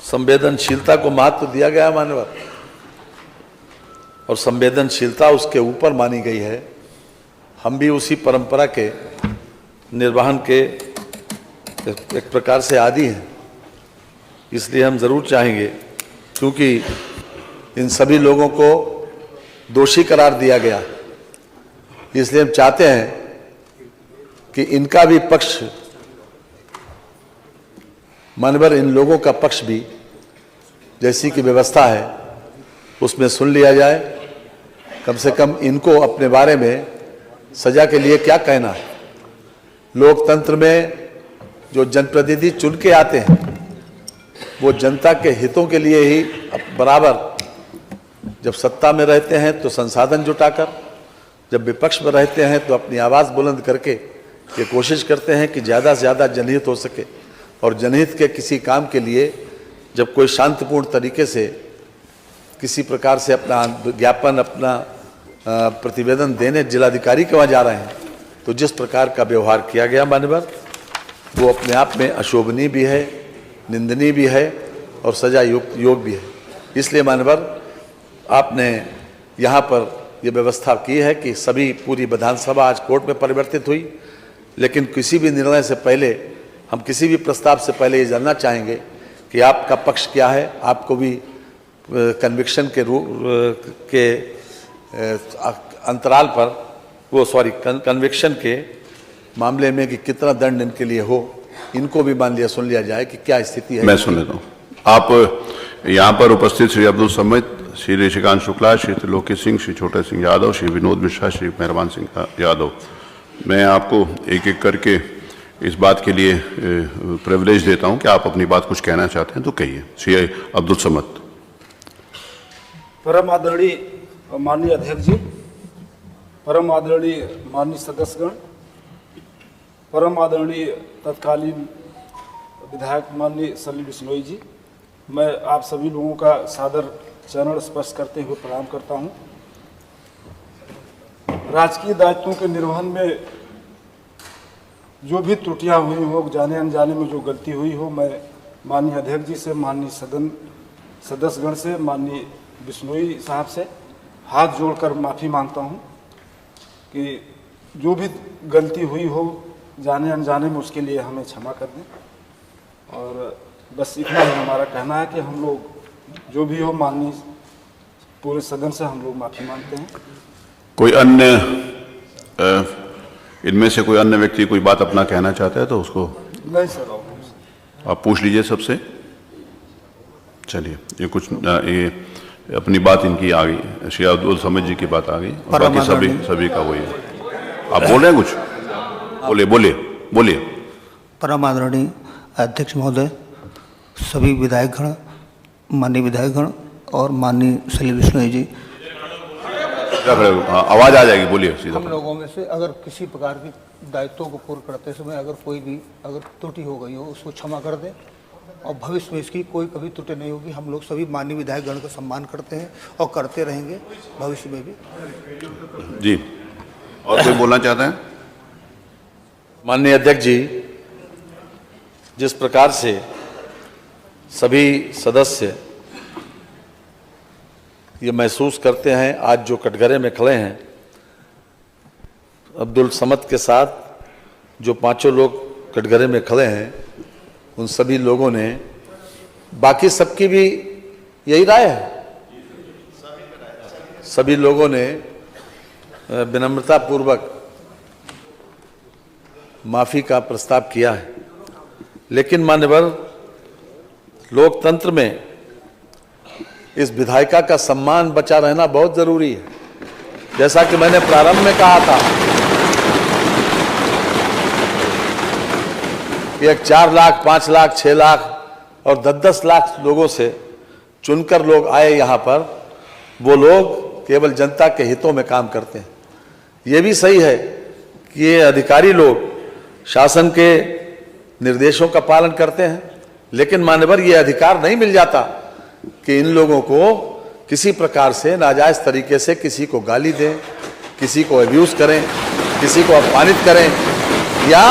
संवेदनशीलता को महत्व दिया गया मान्यवर, और संवेदनशीलता उसके ऊपर मानी गई है। हम भी उसी परंपरा के निर्वहन के एक प्रकार से आदी हैं, इसलिए हम ज़रूर चाहेंगे, क्योंकि इन सभी लोगों को दोषी करार दिया गया, इसलिए हम चाहते हैं कि इनका भी पक्ष, मानवर इन लोगों का पक्ष भी जैसी कि व्यवस्था है उसमें सुन लिया जाए। कम से कम इनको अपने बारे में सजा के लिए क्या कहना है। लोकतंत्र में जो जनप्रतिनिधि चुन के आते हैं वो जनता के हितों के लिए ही बराबर, जब सत्ता में रहते हैं तो संसाधन जुटाकर, जब विपक्ष में रहते हैं तो अपनी आवाज़ बुलंद करके ये कोशिश करते हैं कि ज़्यादा से ज़्यादा जनहित हो सके। और जनहित के किसी काम के लिए जब कोई शांतिपूर्ण तरीके से किसी प्रकार से अपना ज्ञापन, अपना प्रतिवेदन देने जिलाधिकारी के वहाँ जा रहे हैं, तो जिस प्रकार का व्यवहार किया गया मान्यवर, वो अपने आप में अशोभनीय भी है, निंदनीय भी है और सजा योग भी है। इसलिए मान्यवर आपने यहाँ पर ये व्यवस्था की है कि सभी पूरी विधानसभा आज कोर्ट में परिवर्तित हुई, लेकिन किसी भी निर्णय से पहले, हम किसी भी प्रस्ताव से पहले ये जानना चाहेंगे कि आपका पक्ष क्या है। आपको भी कन्विक्शन के अंतराल पर कन्विक्शन के मामले में कि कितना दंड इनके लिए हो, इनको भी मान लिया, सुन लिया जाए कि क्या स्थिति है। मैं सुन लेता हूँ। आप यहाँ पर उपस्थित श्री अब्दुल समद, श्री ऋषिकांत शुक्ला, श्री त्रिलोकी सिंह, श्री छोटे सिंह यादव, श्री विनोद मिश्रा, श्री मेहरबान सिंह यादव, मैं आपको एक एक करके इस बात के लिए प्रिविलेज देता हूं कि आप अपनी बात कुछ कहना चाहते हैं तो कहिए। श्री अब्दुल समद। परम आदरणीय माननीय अध्यक्ष जी, परम आदरणीय माननीय सदस्यगण, परम आदरणीय तत्कालीन विधायक माननीय सलील बिश्नोई जी, मैं आप सभी लोगों का सादर चरण स्पर्श करते हुए प्रणाम करता हूं। राजकीय दायित्वों के निर्वहन में जो भी त्रुटियां हुई हो, जाने अनजाने में जो गलती हुई हो, मैं माननीय अध्यक्ष जी से, माननीय सदन सदस्यगण से, माननीय बिश्नोई साहब से हाथ जोड़कर माफ़ी मांगता हूं कि जो भी गलती हुई हो जाने अनजाने में, उसके लिए हमें क्षमा कर दें। और बस इतना ही हमारा कहना है कि हम लोग जो भी हो, माननीय पूरे सदन से हम लोग माफ़ी मांगते हैं। कोई अन्य इनमें से कोई अन्य व्यक्ति कोई बात अपना कहना चाहता है तो उसको? नहीं सर, आप पूछ लीजिए सबसे। चलिए, ये कुछ ये अपनी बात इनकी आ गई, श्री अब्दुल समद जी की बात आ गई, और बाकी सभी का वही है। आप बोल रहे हैं कुछ? बोलिए। परम आदरणीय अध्यक्ष महोदय, सभी विधायकगण, माननीय विधायकगण और माननीय सलील बिश्नोई जी, आवाज आ जाएगी, बोलिए सीधा। हम लोगों में से अगर किसी प्रकार की दायित्वों को पूर्ण करते समय अगर कोई भी त्रुटि हो गई हो, उसको क्षमा कर दें, और भविष्य में इसकी कोई कभी त्रुटि नहीं होगी। हम लोग सभी माननीय विधायकगण का सम्मान करते हैं और करते रहेंगे भविष्य में भी। जी, और कोई बोलना चाहता है? माननीय अध्यक्ष जी, जिस प्रकार से सभी सदस्य ये महसूस करते हैं, आज जो कटघरे में खड़े हैं, अब्दुल समद के साथ जो पांचों लोग कटघरे में खड़े हैं, उन सभी लोगों ने, बाकी सबकी भी यही राय है, सभी लोगों ने विनम्रता पूर्वक माफ़ी का प्रस्ताव किया है। लेकिन मान्यवर, लोकतंत्र में इस विधायिका का सम्मान बचा रहना बहुत जरूरी है। जैसा कि मैंने प्रारंभ में कहा था कि एक 4 लाख, 5 लाख, 6 लाख और 10-10 लाख लोगों से चुनकर लोग आए यहाँ पर, वो लोग केवल जनता के हितों में काम करते हैं। ये भी सही है कि ये अधिकारी लोग शासन के निर्देशों का पालन करते हैं, लेकिन मान्यवर ये अधिकार नहीं मिल जाता कि इन लोगों को किसी प्रकार से नाजायज तरीके से किसी को गाली दें, किसी को अब्यूज करें, किसी को अपमानित करें या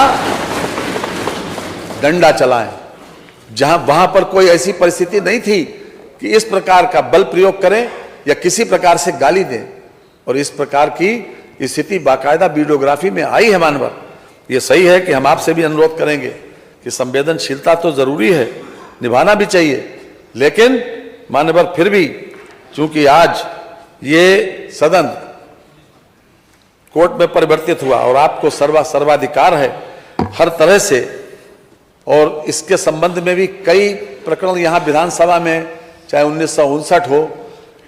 डंडा चलाएं। जहां वहां पर कोई ऐसी परिस्थिति नहीं थी कि इस प्रकार का बल प्रयोग करें या किसी प्रकार से गाली दें, और इस प्रकार की स्थिति बाकायदा वीडियोग्राफी में आई है मानवर। ये सही है कि हम आपसे भी अनुरोध करेंगे कि संवेदनशीलता तो जरूरी है, निभाना भी चाहिए, लेकिन मानवर फिर भी चूंकि आज ये सदन कोर्ट में परिवर्तित हुआ और आपको सर्वाधिकार है हर तरह से, और इसके संबंध में भी कई प्रकरण यहाँ विधानसभा में, चाहे 1959 हो,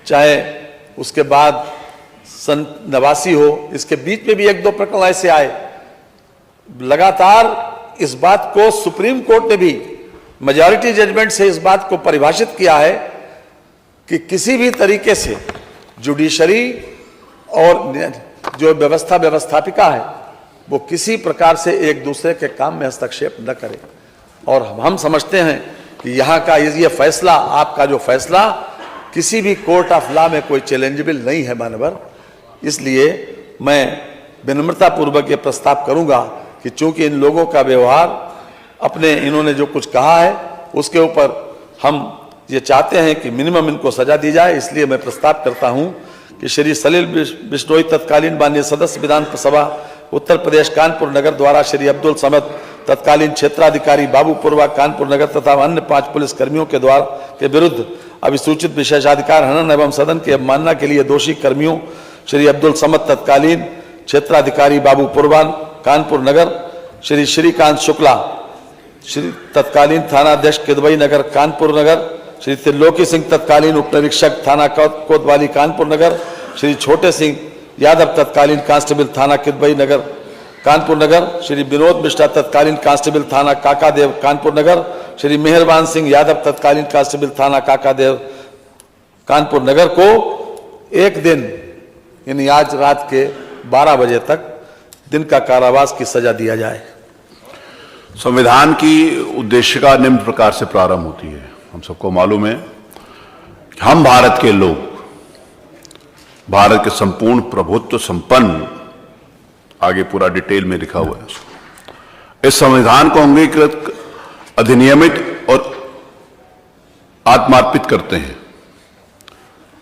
चाहे उसके बाद सन 89 हो, इसके बीच में भी 1-2 प्रकरण ऐसे आए। लगातार इस बात को सुप्रीम कोर्ट ने भी मेजॉरिटी जजमेंट से इस बात को परिभाषित किया है कि किसी भी तरीके से जुडिशरी और जो व्यवस्थापिका है वो किसी प्रकार से एक दूसरे के काम में हस्तक्षेप न करे। और हम समझते हैं कि यहाँ का ये फैसला, आपका जो फैसला किसी भी कोर्ट ऑफ लॉ में कोई चैलेंजेबल नहीं है मानवर। इसलिए मैं विनम्रता पूर्वक ये प्रस्ताव करूंगा कि चूंकि इन लोगों का व्यवहार, अपने इन्होंने जो कुछ कहा है उसके ऊपर हम ये चाहते हैं कि मिनिमम इनको सजा दी जाए, इसलिए मैं प्रस्ताव करता हूं कि श्री सलील बिश्नोई तत्कालीन माननीय सदस्य विधानसभा उत्तर प्रदेश कानपुर नगर द्वारा श्री अब्दुल समद तत्कालीन क्षेत्राधिकारी बाबूपुरवा कानपुर नगर तथा अन्य 5 पुलिस कर्मियों के के विरुद्ध अभिसूचित विशेषाधिकार हनन एवं सदन की अवमानना के लिए दोषी कर्मियों श्री अब्दुल समद तत्कालीन क्षेत्राधिकारी बाबूपुरवा कानपुर नगर, श्री श्रीकांत शुक्ला श्री तत्कालीन थानाध्यक्ष किदवई नगर कानपुर नगर, श्री त्रिलोकी सिंह तत्कालीन उप निरीक्षक थाना कोतवाली कानपुर नगर, श्री छोटे सिंह यादव तत्कालीन कांस्टेबल थाना किदवई नगर कानपुर नगर, श्री विनोद मिश्रा तत्कालीन कांस्टेबल थाना काकादेव कानपुर नगर, श्री मेहरबान सिंह यादव तत्कालीन कांस्टेबल थाना काकादेव कानपुर नगर को 1 दिन यानी आज रात के 12 बजे तक दिन का कारावास की सजा दिया जाए। संविधान की उद्देशिका निम्न प्रकार से प्रारंभ होती है। हम सबको मालूम है कि हम भारत के लोग, भारत के संपूर्ण प्रभुत्व संपन्न, आगे पूरा डिटेल में लिखा हुआ है उसको, इस संविधान को अंगीकृत, अधिनियमित और आत्मार्पित करते हैं।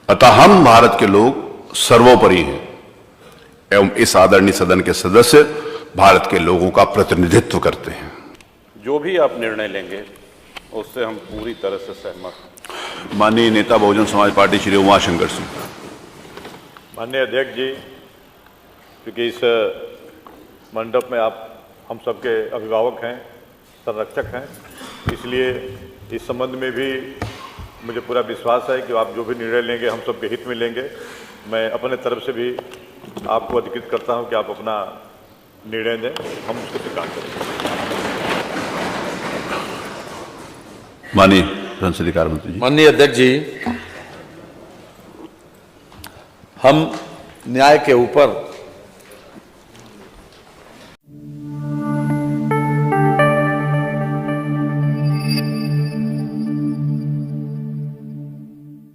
अतः हम भारत के लोग सर्वोपरि हैं एवं इस आदरणीय सदन के सदस्य भारत के लोगों का प्रतिनिधित्व करते हैं। जो भी आप निर्णय लेंगे उससे हम पूरी तरह से सहमत हैं। माननीय नेता बहुजन समाज पार्टी श्री उमाशंकर सिंह। माननीय अध्यक्ष जी, क्योंकि इस मंडप में आप हम सबके अभिभावक हैं, संरक्षक हैं, इसलिए इस संबंध में भी मुझे पूरा विश्वास है कि आप जो भी निर्णय लेंगे हम सबके हित में लेंगे। मैं अपने तरफ से भी आपको अधिकृत करता हूं कि आप अपना निर्णय दें, हम उसको स्वीकार करेंगे। माननीय संसदीय कार्य मंत्री जी। माननीय अध्यक्ष जी, हम न्याय के ऊपर